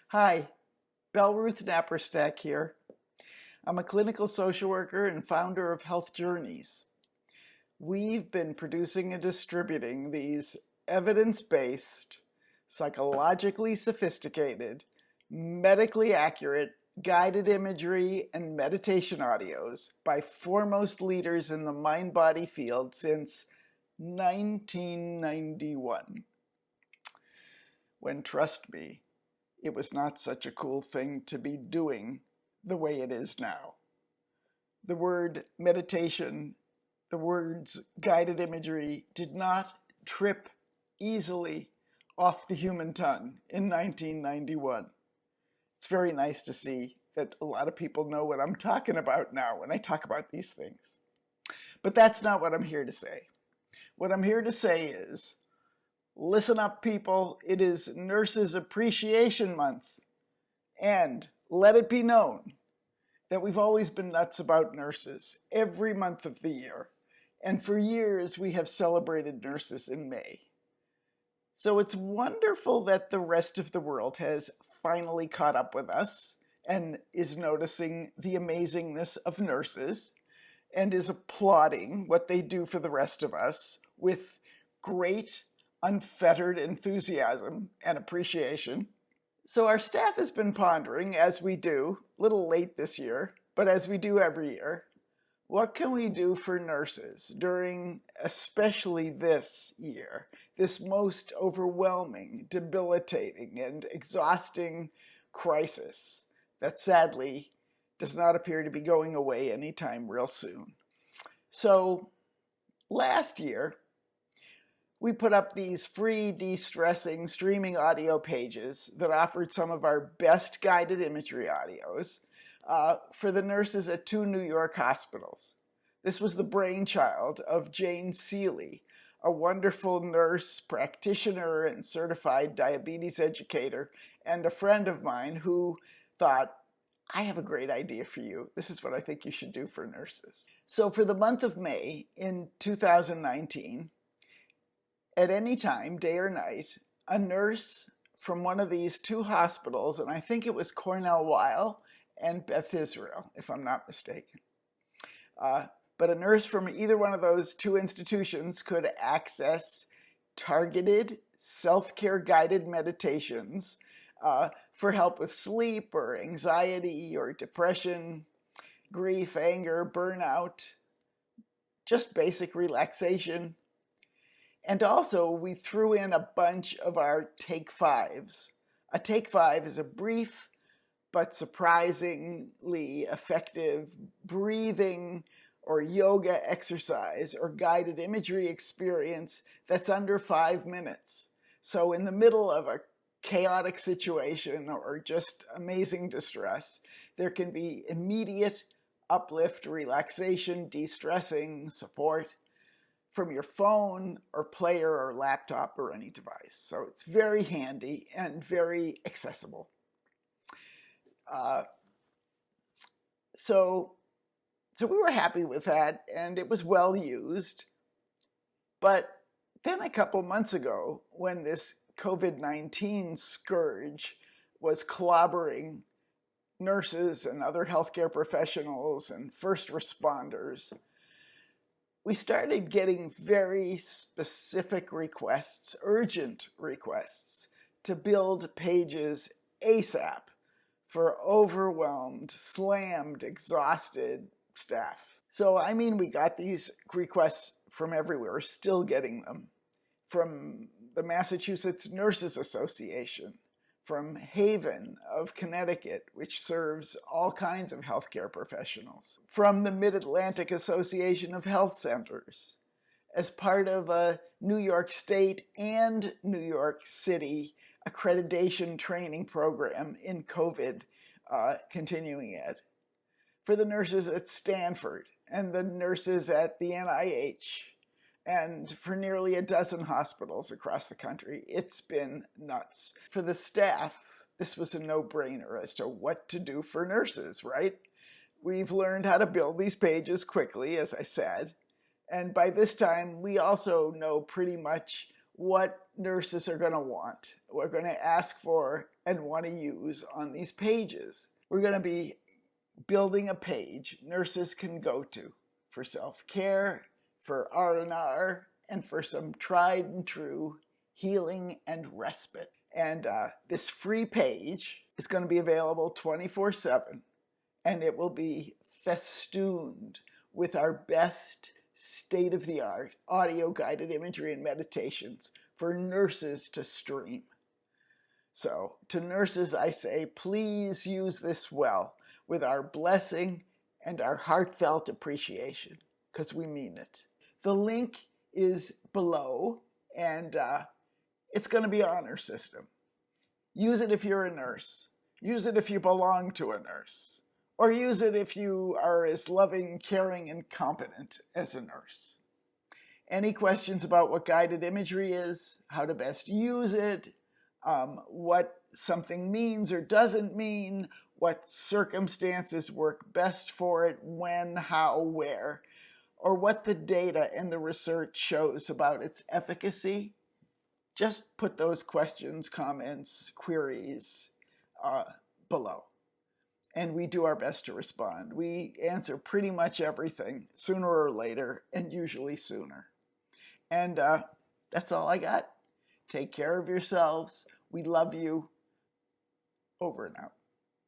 Hi, Belruth Napperstack here. I'm a clinical social worker and founder of Health Journeys. We've been producing and distributing these evidence-based, psychologically sophisticated, medically accurate, guided imagery and meditation audios by foremost leaders in the mind-body field since 1991. When, trust me, it was not such a cool thing to be doing the way it is now. The word meditation, the words guided imagery did not trip easily off the human tongue in 1991. It's very nice to see that a lot of people know what I'm talking about now when I talk about these things. But that's not what I'm here to say. What I'm here to say is, listen up, people. It is Nurses Appreciation Month. And let it be known that we've always been nuts about nurses every month of the year. And for years, we have celebrated nurses in May. So it's wonderful that the rest of the world has finally caught up with us and is noticing the amazingness of nurses and is applauding what they do for the rest of us with great unfettered enthusiasm and appreciation. So our staff has been pondering, as we do, a little late this year, but as we do every year, what can we do for nurses during especially this year, this most overwhelming, debilitating, and exhausting crisis that sadly does not appear to be going away anytime real soon. So last year, we put up these free de-stressing streaming audio pages that offered some of our best guided imagery audios for the nurses at 2 New York hospitals. This was the brainchild of Jane Seeley, a wonderful nurse, practitioner, and certified diabetes educator, and a friend of mine who thought, I have a great idea for you. This is what I think you should do for nurses. So for the month of May in 2019, at any time, day or night, a nurse from one of these 2 hospitals, and I think it was Cornell Weill and Beth Israel, if I'm not mistaken. But a nurse from either one of those 2 institutions could access targeted self-care guided meditations for help with sleep or anxiety or depression, grief, anger, burnout, just basic relaxation. And also, we threw in a bunch of our Take Fives. A Take Five is a brief but surprisingly effective breathing or yoga exercise or guided imagery experience that's under 5 minutes. So in the middle of a chaotic situation or just amazing distress, there can be immediate uplift, relaxation, de-stressing, support from your phone or player or laptop or any device. So it's very handy and very accessible. So we were happy with that, and it was well used. But then a couple months ago, when this COVID-19 scourge was clobbering nurses and other healthcare professionals and first responders, we started getting very specific requests, urgent requests, to build pages ASAP for overwhelmed, slammed, exhausted staff. So, I mean, we got these requests from everywhere, we're still getting them. From the Massachusetts Nurses Association, from Haven of Connecticut, which serves all kinds of healthcare professionals, from the Mid-Atlantic Association of Health Centers, as part of a New York State and New York City accreditation training program in COVID continuing ed, for the nurses at Stanford and the nurses at the NIH, and for nearly a dozen hospitals across the country. It's been nuts. For the staff, this was a no-brainer as to what to do for nurses, right? We've learned how to build these pages quickly, as I said, and by this time, we also know pretty much what nurses are going to want, we're going to ask for and want to use on these pages. We're going to be building a page nurses can go to for self-care, for R&R, and for some tried and true healing and respite. And this free page is going to be available 24/7, and it will be festooned with our best state-of-the-art audio-guided imagery and meditations for nurses to stream. So to nurses, I say, please use this well with our blessing and our heartfelt appreciation, because we mean it. The link is below, and it's going to be an honor system. Use it if you're a nurse. Use it if you belong to a nurse. Or use it if you are as loving, caring, and competent as a nurse. Any questions about what guided imagery is, how to best use it, what something means or doesn't mean, what circumstances work best for it, when, how, where, or what the data and the research shows about its efficacy, just put those questions, comments, queries below. And we do our best to respond. We answer pretty much everything sooner or later, and usually sooner. And that's all I got. Take care of yourselves. We love you. Over and out.